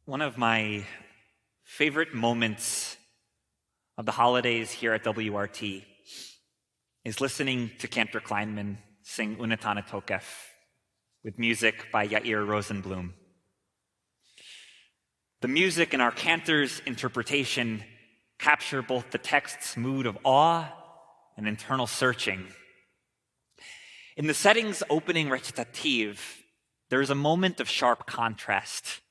One of my favorite moments of the holidays here at WRT is listening to Cantor Kleinman sing Unetana Tokef with music by Yair Rosenblum. The music and our cantor's interpretation capture both the text's mood of awe and internal searching. In the setting's opening recitative, there is a moment of sharp contrast,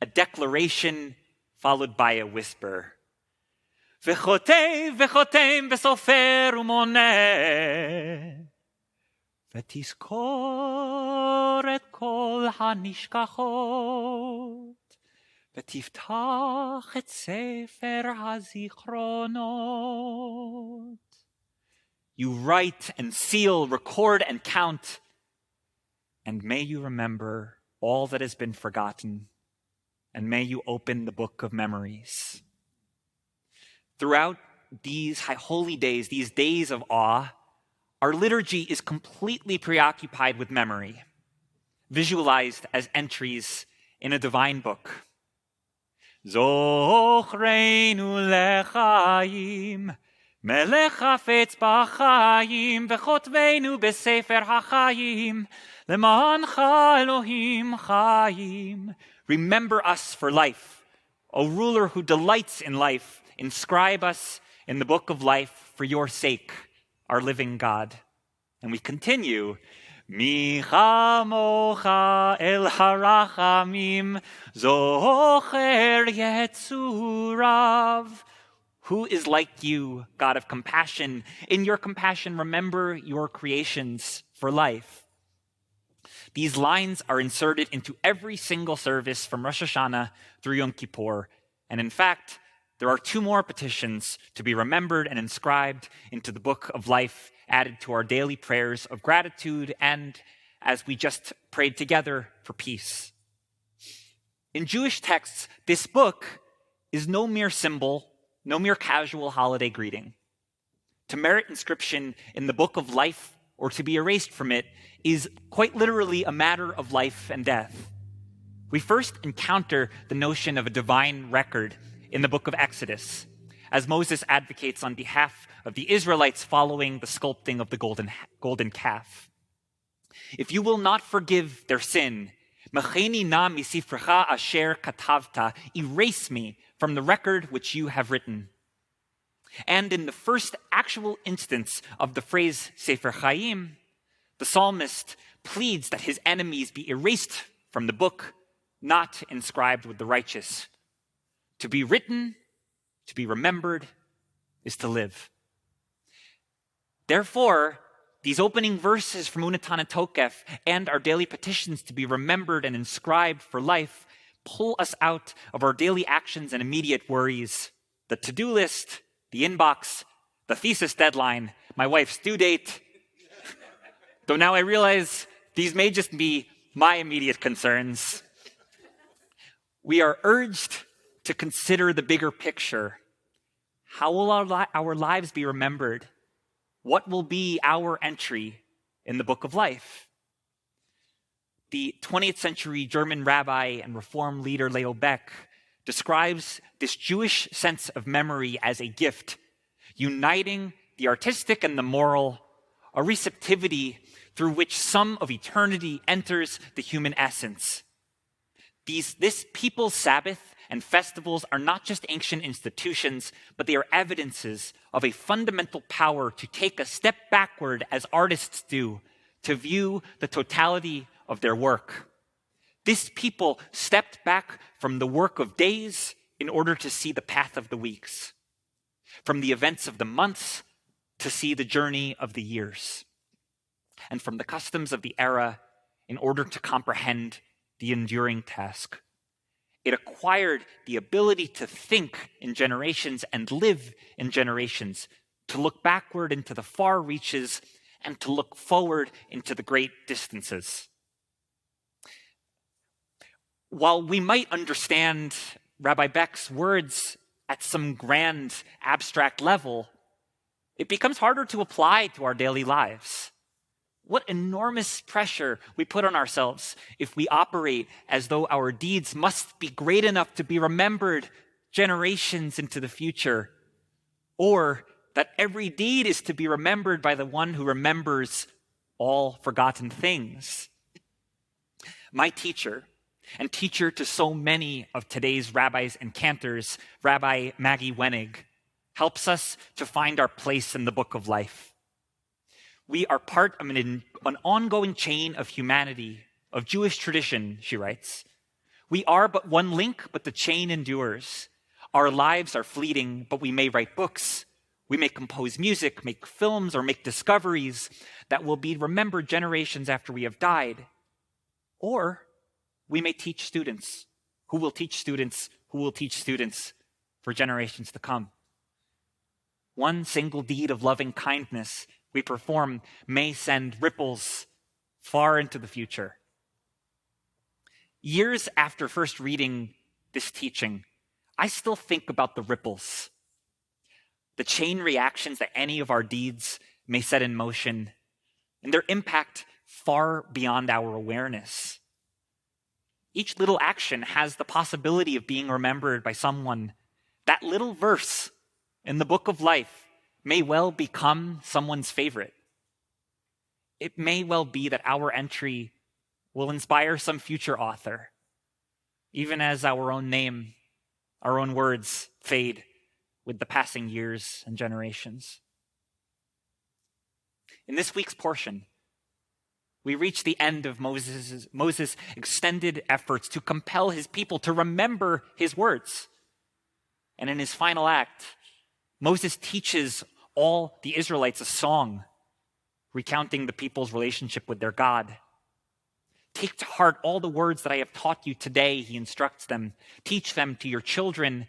a declaration followed by a whisper. V'chotev v'sofer umoneh v'tizkor et kol hanishkachot v'tiftach et sefer hazichronot. You write and seal, record and count, and may you remember all that has been forgotten, and may you open the book of memories. Throughout these high holy days, these days of awe, our liturgy is completely preoccupied with memory, visualized as entries in a divine book. Zochreinu lechaim, melech hafetz b'chaim, v'chotvenu b'sefer hachayim, lemancha Elohim chayim. Remember us for life, O ruler who delights in life. Inscribe us in the book of life for your sake, our living God. And we continue, Mi chamocha el harachamim zocher yetzurav. Who is like you, God of compassion? In your compassion, remember your creations for life. These lines are inserted into every single service from Rosh Hashanah through Yom Kippur. And in fact, there are two more petitions to be remembered and inscribed into the book of life, added to our daily prayers of gratitude and, as we just prayed together, for peace. In Jewish texts, this book is no mere symbol, no mere casual holiday greeting. To merit inscription in the book of life or to be erased from it is quite literally a matter of life and death. We first encounter the notion of a divine record in the book of Exodus, as Moses advocates on behalf of the Israelites following the sculpting of the golden calf. If you will not forgive their sin, macheni na misifrecha asher katavta, erase me from the record which you have written. And in the first actual instance of the phrase Sefer Chaim, the psalmist pleads that his enemies be erased from the book, not inscribed with the righteous. To be written, to be remembered, is to live. Therefore, these opening verses from Unetana Tokef and our daily petitions to be remembered and inscribed for life pull us out of our daily actions and immediate worries, the to-do list, the inbox, the thesis deadline, my wife's due date. Though now I realize these may just be my immediate concerns. We are urged to consider the bigger picture. How will our lives be remembered? What will be our entry in the book of life? The 20th century German rabbi and reform leader Leo Beck describes this Jewish sense of memory as a gift, uniting the artistic and the moral, a receptivity through which some of eternity enters the human essence. This people's Sabbath and festivals are not just ancient institutions, but they are evidences of a fundamental power to take a step backward as artists do, to view the totality of their work. This people stepped back from the work of days in order to see the path of the weeks, from the events of the months to see the journey of the years, and from the customs of the era in order to comprehend the enduring task. It acquired the ability to think in generations and live in generations, to look backward into the far reaches and to look forward into the great distances. While we might understand Rabbi Beck's words at some grand abstract level, it becomes harder to apply to our daily lives. What enormous pressure we put on ourselves if we operate as though our deeds must be great enough to be remembered generations into the future, or that every deed is to be remembered by the one who remembers all forgotten things. My teacher, and teacher to so many of today's rabbis and cantors, Rabbi Maggie Wenig, helps us to find our place in the book of life. We are part of an ongoing chain of humanity, of Jewish tradition, she writes. We are but one link, but the chain endures. Our lives are fleeting, but we may write books. We may compose music, make films, or make discoveries that will be remembered generations after we have died. Or we may teach students, who will teach students, who will teach students for generations to come. One single deed of loving kindness we perform may send ripples far into the future. Years after first reading this teaching, I still think about the ripples, the chain reactions that any of our deeds may set in motion, and their impact far beyond our awareness. Each little action has the possibility of being remembered by someone. That little verse in the book of life may well become someone's favorite. It may well be that our entry will inspire some future author, even as our own name, our own words fade with the passing years and generations. In this week's portion, we reach the end of Moses' extended efforts to compel his people to remember his words. And in his final act, Moses teaches all the Israelites a song recounting the people's relationship with their God. Take to heart all the words that I have taught you today, he instructs them. Teach them to your children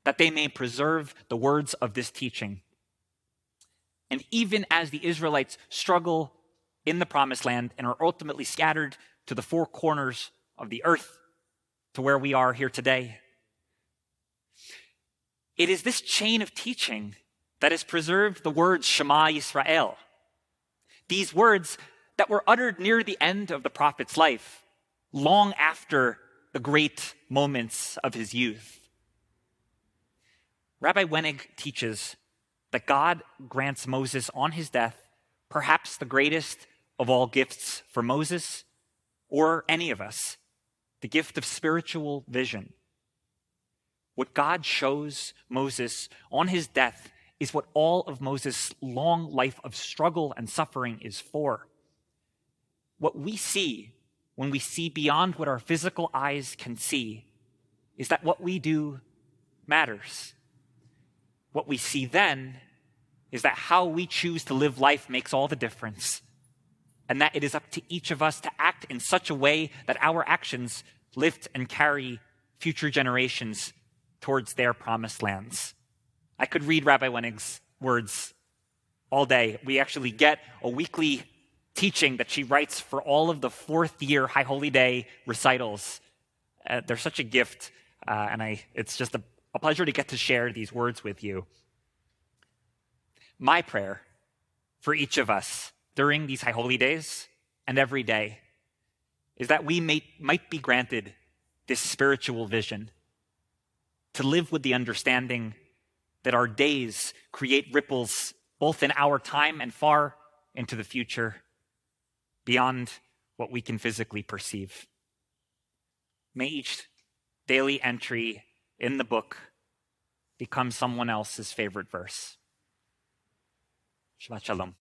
that they may preserve the words of this teaching. And even as the Israelites struggle in the promised land and are ultimately scattered to the four corners of the earth, to where we are here today, it is this chain of teaching that has preserved the words Shema Yisrael. These words that were uttered near the end of the prophet's life, long after the great moments of his youth. Rabbi Wenig teaches that God grants Moses on his death perhaps the greatest of all gifts for Moses or any of us, the gift of spiritual vision. What God shows Moses on his death is what all of Moses' long life of struggle and suffering is for. What we see when we see beyond what our physical eyes can see is that what we do matters. What we see then is that how we choose to live life makes all the difference, and that it is up to each of us to act in such a way that our actions lift and carry future generations towards their promised lands. I could read Rabbi Wenig's words all day. We actually get a weekly teaching that she writes for all of the fourth year High Holy Day recitals. They're such a gift, and it's just a pleasure to get to share these words with you. My prayer for each of us during these High Holy Days and every day is that we might be granted this spiritual vision to live with the understanding that our days create ripples both in our time and far into the future, beyond what we can physically perceive. May each daily entry in the book become someone else's favorite verse. Shabbat Shalom.